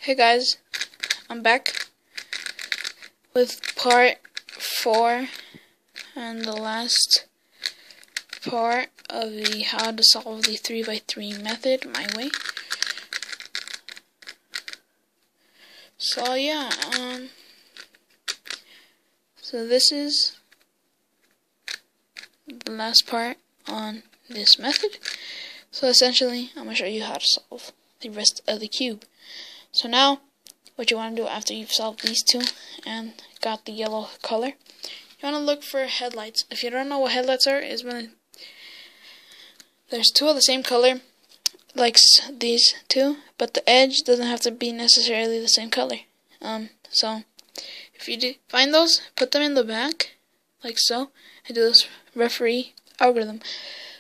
Hey guys, I'm back with part 4 and the last part of the how to solve the 3x3 method my way. So yeah, so this is the last part on this method. So essentially, I'm going to show you how to solve the rest of the cube. So now, what you want to do after you've solved these two and got the yellow color, you want to look for headlights. If you don't know what headlights are, is when there's two of the same color, like these two, but the edge doesn't have to be necessarily the same color. So if you do find those, put them in the back, like so, and do this referee algorithm,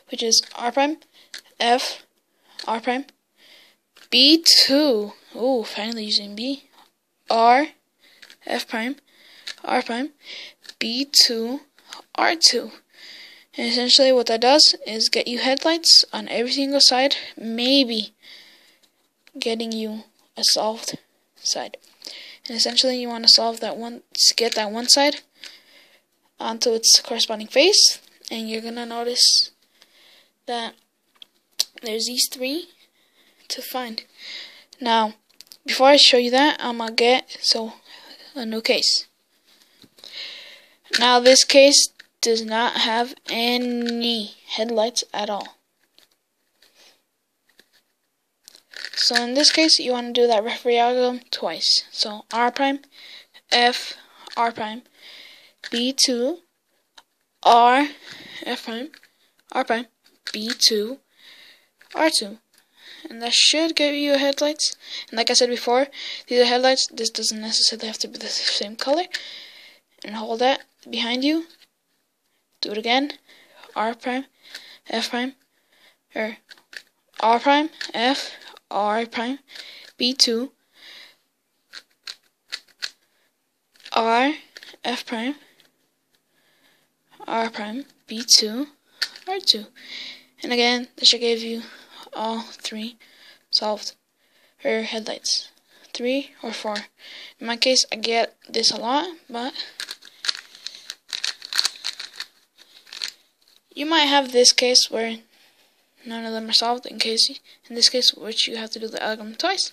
which is R prime, F, R prime, B2, oh, finally using B, R, F prime, R prime, B2, R2. And essentially what that does is get you headlights on every single side, maybe getting you a solved side. And essentially you want to solve that one, get that one side onto its corresponding face, and you're going to notice that there's these three to find. Now, before I show you that, I'm going to get a new case. Now, this case does not have any headlights at all. So in this case, you want to do that referee algorithm twice. So R prime, F, R prime, B2, R, F prime, R prime, B2, R2. And that should give you headlights. And like I said before, these are headlights. This doesn't necessarily have to be the same color. And hold that behind you. Do it again. R prime, F prime, or R prime, F, R prime, B2, R, F prime, R prime, B2, R2. And again, this should give you all three solved, or headlights, 3 or 4. In my case, I get this a lot, but you might have this case where none of them are solved. In this case, which you have to do the algorithm twice.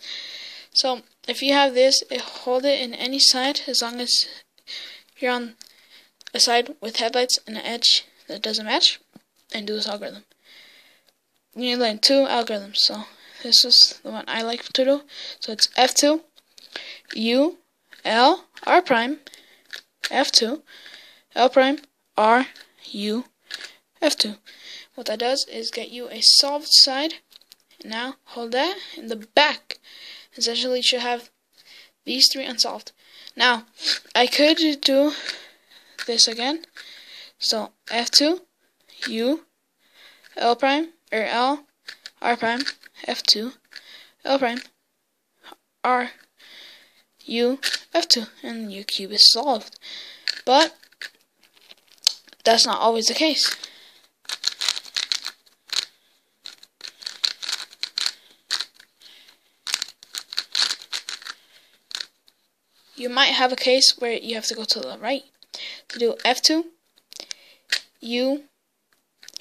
So if you have this, hold it in any side as long as you're on a side with headlights and an edge that doesn't match, and do this algorithm. You need to learn 2 algorithms, so this is the one I like to do. So it's F2, U, L, R prime, F2, L prime, R, U, F2. What that does is get you a solved side. Now hold that in the back. Essentially, you should have these 3 unsolved. Now, I could do this again. So F2, U, L prime, or L, R prime, F2, L prime, R, U, F2, and your cube is solved. But that's not always the case. You might have a case where you have to go to the right to do F2, U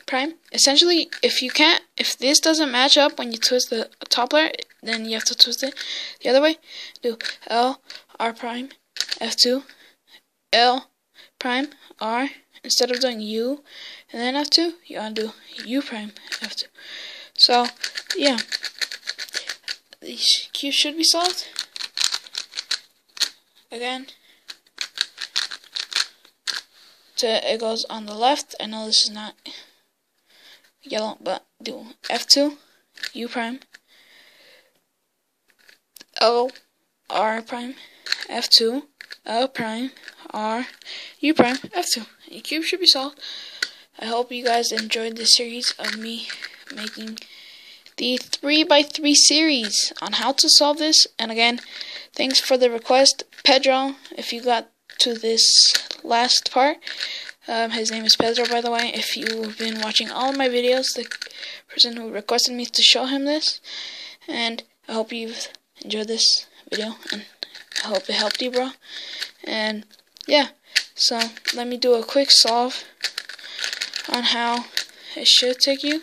prime. Essentially, if this doesn't match up when you twist the top layer, then you have to twist it the other way. Do L, R prime, F2, L prime, R. Instead of doing U and then F2, you want to do U prime, F2. So, yeah, these cubes should be solved. Again, it goes on the left. I know this is not yellow, but do F2, U prime, L, R prime, F2, L prime, R, U prime, F2. Your cube should be solved. I hope you guys enjoyed this series of me making the 3x3 series on how to solve this. And again, thanks for the request, Pedro. If you got to this last part, his name is Pedro, by the way. If you've been watching all of my videos, the person who requested me to show him this, and I hope you've enjoyed this video, and I hope it helped you, bro. And yeah, so let me do a quick solve on how it should take you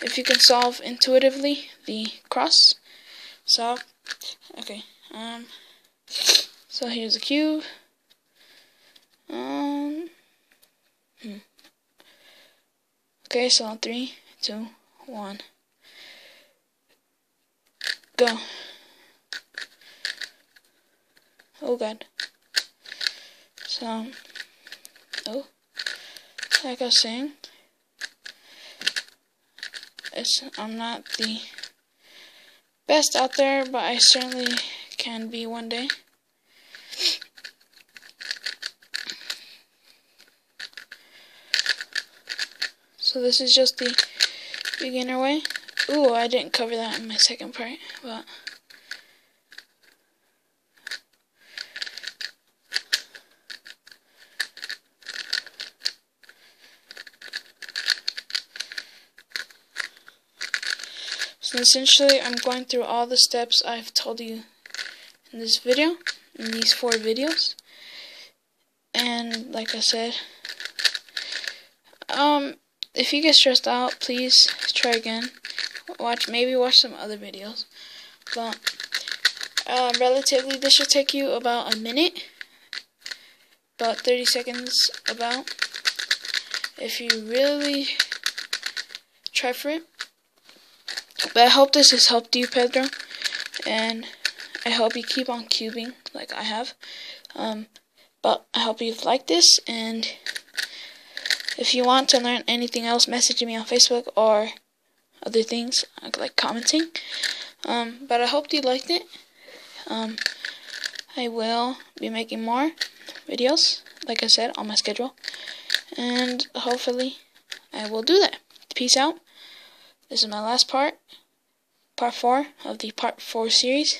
if you can solve intuitively the cross. So okay, so here's the cube. Okay, so 3, 2, 1, go. Oh god. So, like I was saying, I'm not the best out there, but I certainly can be one day. So this is just the beginner way. Ooh, I didn't cover that in my second part, but so essentially I'm going through all the steps I've told you in this video, in these 4 videos. And like I said, if you get stressed out, please try again. Maybe watch some other videos. But relatively, this should take you about a minute, about 30 seconds, about, if you really try for it. But I hope this has helped you, Pedro, and I hope you keep on cubing like I have. But I hope you've liked this, and if you want to learn anything else, message me on Facebook or other things, like commenting. But I hope you liked it. I will be making more videos, like I said, on my schedule. And hopefully I will do that. Peace out. This is my last part 4 of the part 4 series.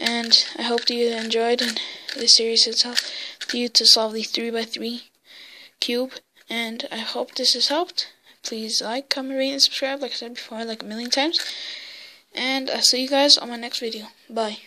And I hope you enjoyed, and this series has helped you to solve the 3x3 cube. And I hope this has helped. Please like, comment, rate, and subscribe, like I said before, like a million times. And I'll see you guys on my next video. Bye.